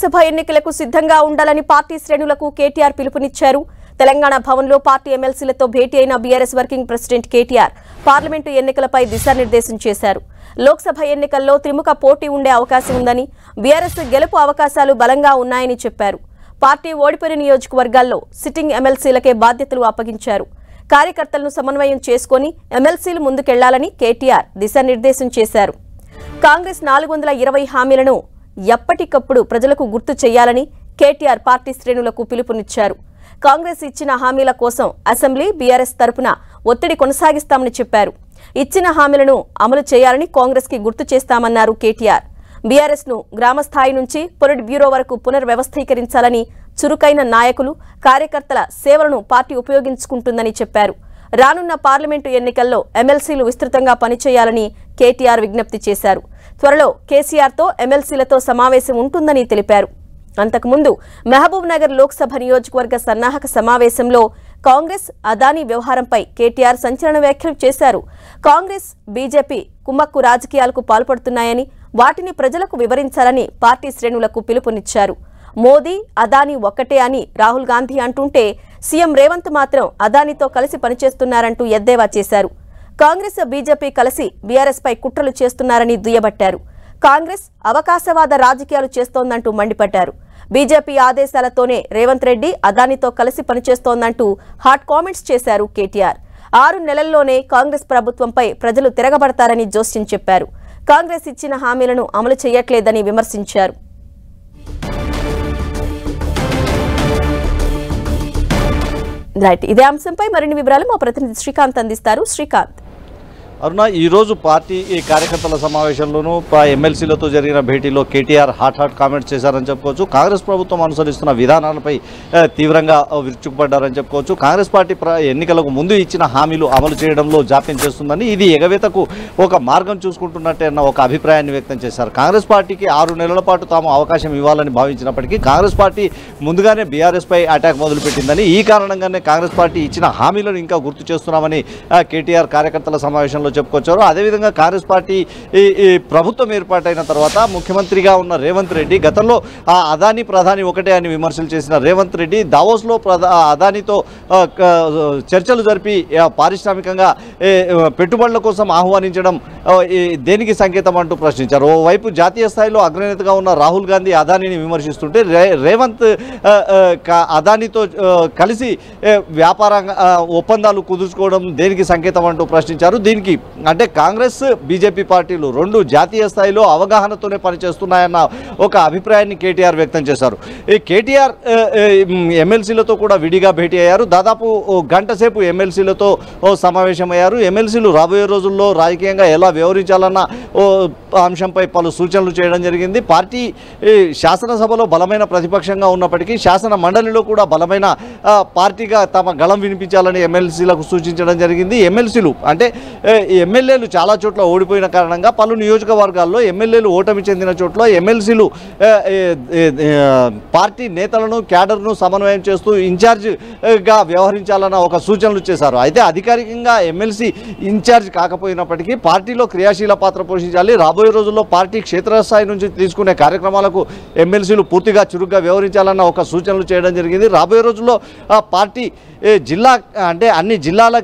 లోక్సభ ఎన్నికలకు సిద్ధంగా ఉండాలని పార్టీ శ్రేణులకు కేటీఆర్ పిలుపునిచ్చారు. తెలంగాణ భవన్లో పార్టీ ఎమ్మెల్సీలతో భేటీ అయిన BRS working president KTR parliament ఎన్నికలపై దిశానిర్దేశం చేశారు. లోక్సభ ఎన్నికల్లో త్రిముఖ పోటీ ఉండే అవకాశం ఉందని, బీఆర్ఎస్ గెలుపు అవకాశాలు బలంగా ఉన్నాయని చెప్పారు. పార్టీ ఓడిపోయిన నియోజకవర్గాల్లో సిట్టింగ్ ఎమ్మెల్సీలకే బాధ్యతలు అప్పగించారు. కార్యకర్తలను సమన్వయం చేసుకుని ఎమ్మెల్సీలు ముందుకెళ్లాలని కేటీఆర్ దిశానిర్దేశం చేశారు. కాంగ్రెస్ 420 హామీలను ఎప్పటికప్పుడు ప్రజలకు గుర్తు చేయాలని కేటీఆర్ పార్టీ శ్రేణులకు పిలుపునిచ్చారు. కాంగ్రెస్ ఇచ్చిన హామీల కోసం అసెంబ్లీ బీఆర్ఎస్ తరపున ఒత్తిడి కొనసాగిస్తామని చెప్పారు. ఇచ్చిన హామీలను అమలు చేయాలని కాంగ్రెస్ కి గుర్తు చేస్తామన్నారు కేటీఆర్. బీఆర్ఎస్ ను గ్రామస్థాయి నుంచి పొలిట్ బ్యూరో వరకు పునర్వ్యవస్థీకరించాలని, చురుకైన నాయకులు, కార్యకర్తల సేవలను పార్టీ ఉపయోగించుకుంటుందని చెప్పారు. రానున్న పార్లమెంటు ఎన్నికల్లో ఎమ్మెల్సీలు విస్తృతంగా పనిచేయాలని కేటీఆర్ విజ్ఞప్తి చేశారు. త్వరలో కేసీఆర్తో ఎమ్మెల్సీలతో సమావేశం ఉంటుందని తెలిపారు. అంతకుముందు మహబూబ్ నగర్ లోక్సభ నియోజకవర్గ సన్నాహక సమావేశంలో కాంగ్రెస్ అదానీ వ్యవహారంపై కేటీఆర్ సంచలన వ్యాఖ్యలు చేశారు. కాంగ్రెస్, బీజేపీ కుమ్మక్కు రాజకీయాలకు పాల్పడుతున్నాయని, వాటిని ప్రజలకు వివరించాలని పార్టీ శ్రేణులకు పిలుపునిచ్చారు. మోదీ, అదానీ ఒక్కటే అని రాహుల్ గాంధీ అంటుంటే సీఎం రేవంత్ మాత్రం అదానీతో కలిసి పనిచేస్తున్నారంటూ ఎద్దేవా చేశారు. కాంగ్రెస్, బీజేపీ కలిసి బీఆర్ఎస్ పై కుట్రలు చేస్తున్నారని దుయ్యబట్టారు. కాంగ్రెస్ అవకాశవాద రాజకీయాలు చేస్తోందంటూ మండిపడ్డారు. బీజేపీ ఆదేశాలతోనే రేవంత్ రెడ్డి అదానీతో కలిసి పనిచేస్తోందంటూ హాట్ కామెంట్స్ చేశారు కేటీఆర్. 6 నెలల్లోనే కాంగ్రెస్ ప్రభుత్వంపై ప్రజలు తిరగబడతారని జోస్యం చెప్పారు. కాంగ్రెస్ ఇచ్చిన హామీలను అమలు చేయట్లేదని విమర్శించారు. ఇదే అంశంపై మరిన్ని వివరాలు మా ప్రతినిధి శ్రీకాంత్ అందిస్తారు. శ్రీకాంత్, అరుణ, ఈరోజు పార్టీ కార్యకర్తల సమావేశంలోనూ ఎమ్మెల్సీలతో జరిగిన భేటీలో కేటీఆర్ హాట్ కామెంట్స్ చేశారని చెప్పుకోవచ్చు. కాంగ్రెస్ ప్రభుత్వం అనుసరిస్తున్న విధానాలపై తీవ్రంగా విరుచుకుపడ్డారని చెప్పుకోవచ్చు. కాంగ్రెస్ పార్టీ ఎన్నికలకు ముందు ఇచ్చిన హామీలు అమలు చేయడంలో జాప్యం చేస్తుందని, ఇది ఎగవేతకు ఒక మార్గం చూసుకుంటున్నట్టే అన్న ఒక అభిప్రాయాన్ని వ్యక్తం చేశారు. కాంగ్రెస్ పార్టీకి 6 నెలల పాటు తాము అవకాశం ఇవ్వాలని భావించినప్పటికీ కాంగ్రెస్ పార్టీ ముందుగానే బీఆర్ఎస్ పై అటాక్ మొదలుపెట్టిందని, ఈ కారణంగానే కాంగ్రెస్ పార్టీ ఇచ్చిన హామీలను ఇంకా గుర్తు చేస్తున్నామని కేటీఆర్ కార్యకర్తల సమావేశంలో చెప్పుకొచ్చారు. అదేవిధంగా కాంగ్రెస్ పార్టీ ప్రభుత్వం ఏర్పాటైన తర్వాత ముఖ్యమంత్రిగా ఉన్న రేవంత్ రెడ్డి గతంలో అదానీ ప్రధాని ఒకటే అని విమర్శలు చేసిన రేవంత్ రెడ్డి దావోస్లో అదానీతో చర్చలు జరిపి పారిశ్రామికంగా పెట్టుబడుల కోసం ఆహ్వానించడం దేనికి సంకేతం అంటూ ప్రశ్నించారు. ఓవైపు జాతీయ స్థాయిలో అగ్రనేతగా ఉన్న రాహుల్ గాంధీ అదానీని విమర్శిస్తుంటే రేవంత్ అదానీతో కలిసి వ్యాపార ఒప్పందాలు కుదుర్చుకోవడం దేనికి సంకేతం అంటూ ప్రశ్నించారు. దీనికి అంటే కాంగ్రెస్, బీజేపీ పార్టీలు రెండు జాతీయ స్థాయిలో అవగాహనతోనే పనిచేస్తున్నాయన్న ఒక అభిప్రాయాన్ని కేటీఆర్ వ్యక్తం చేశారు. ఈ కేటీఆర్ ఎమ్మెల్సీలతో కూడా విడిగా భేటీ అయ్యారు. దాదాపు గంట సేపు ఎమ్మెల్సీలతో సమావేశమయ్యారు. ఎమ్మెల్సీలు రాబోయే రోజుల్లో రాజకీయంగా ఎలా వ్యవహరించాలన్న అంశంపై పలు సూచనలు చేయడం జరిగింది. పార్టీ శాసనసభలో బలమైన ప్రతిపక్షంగా ఉన్నప్పటికీ శాసన మండలిలో కూడా బలమైన పార్టీగా తమ గళం వినిపించాలని ఎమ్మెల్సీలకు సూచించడం జరిగింది. ఎమ్మెల్సీలు అంటే ఎమ్మెల్యేలు చాలా చోట్ల ఓడిపోయిన కారణంగా పలు నియోజకవర్గాల్లో ఎమ్మెల్యేలు ఓటమి చెందిన చోట్ల ఎమ్మెల్సీలు పార్టీ నేతలను, క్యాడర్ను సమన్వయం చేస్తూ ఇన్ఛార్జ్గా వ్యవహరించాలన్న ఒక సూచనలు చేశారు. అయితే అధికారికంగా ఎమ్మెల్సీ ఇన్ఛార్జ్ కాకపోయినప్పటికీ పార్టీలో క్రియాశీల పాత్ర పోషించాలి. రాబోయే రోజుల్లో పార్టీ క్షేత్రస్థాయి నుంచి తీసుకునే కార్యక్రమాలకు ఎమ్మెల్సీలు పూర్తిగా చురుగ్గా వ్యవహరించాలన్న ఒక సూచనలు చేయడం జరిగింది. రాబోయే రోజుల్లో పార్టీ జిల్లా అంటే అన్ని జిల్లాల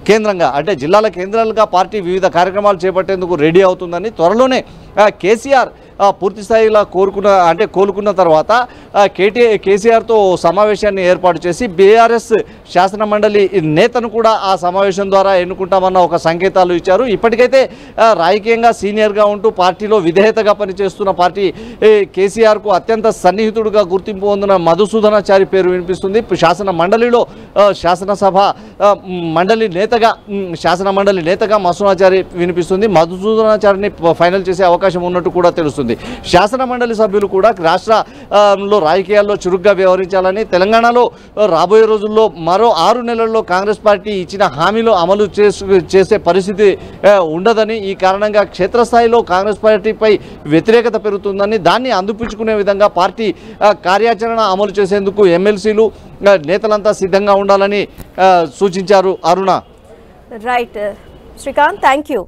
కేంద్రంగా అంటే జిల్లాల కేంద్రాలుగా పార్టీ వివిధ కార్యక్రమాలు చేపట్టేందుకు రెడీ అవుతుందని, త్వరలోనే కేసీఆర్ పూర్తి స్థాయిలో కోలుకున్న తర్వాత కేసీఆర్తో సమావేశాన్ని ఏర్పాటు చేసి బీఆర్ఎస్ శాసన మండలి నేతను కూడా ఆ సమావేశం ద్వారా ఎన్నుకుంటామన్న ఒక సంకేతాలు ఇచ్చారు. ఇప్పటికైతే రాజకీయంగా సీనియర్గా ఉంటూ పార్టీలో విధేయతగా పనిచేస్తున్న పార్టీ కేసీఆర్కు అత్యంత సన్నిహితుడుగా గుర్తింపు పొందిన మధుసూదనాచారి పేరు వినిపిస్తుంది. శాసన మండలిలో శాసనసభ మండలి నేతగా మధుసూదనాచారి వినిపిస్తుంది. మధుసూదనాచారిని ఫైనల్ చేసే అవకాశం ఉన్నట్టు కూడా తెలుస్తుంది. శాసన మండలి సభ్యులు కూడా రాష్ట్రంలో రాజకీయాల్లో చురుగ్గా వ్యవహరించాలని, తెలంగాణలో రాబోయే రోజుల్లో మరో 6 నెలల్లో కాంగ్రెస్ పార్టీ ఇచ్చిన హామీలు అమలు చేసే పరిస్థితి ఉండదని, ఈ కారణంగా క్షేత్రస్థాయిలో కాంగ్రెస్ పార్టీపై వ్యతిరేకత పెరుగుతుందని, దాన్ని అందిపుచ్చుకునే విధంగా పార్టీ కార్యాచరణ అమలు చేసేందుకు ఎమ్మెల్సీలు నేతలంతా సిద్ధంగా ఉండాలని సూచించారు. అరుణ, రైట్ శ్రీకాంత్, థ్యాంక్ యూ.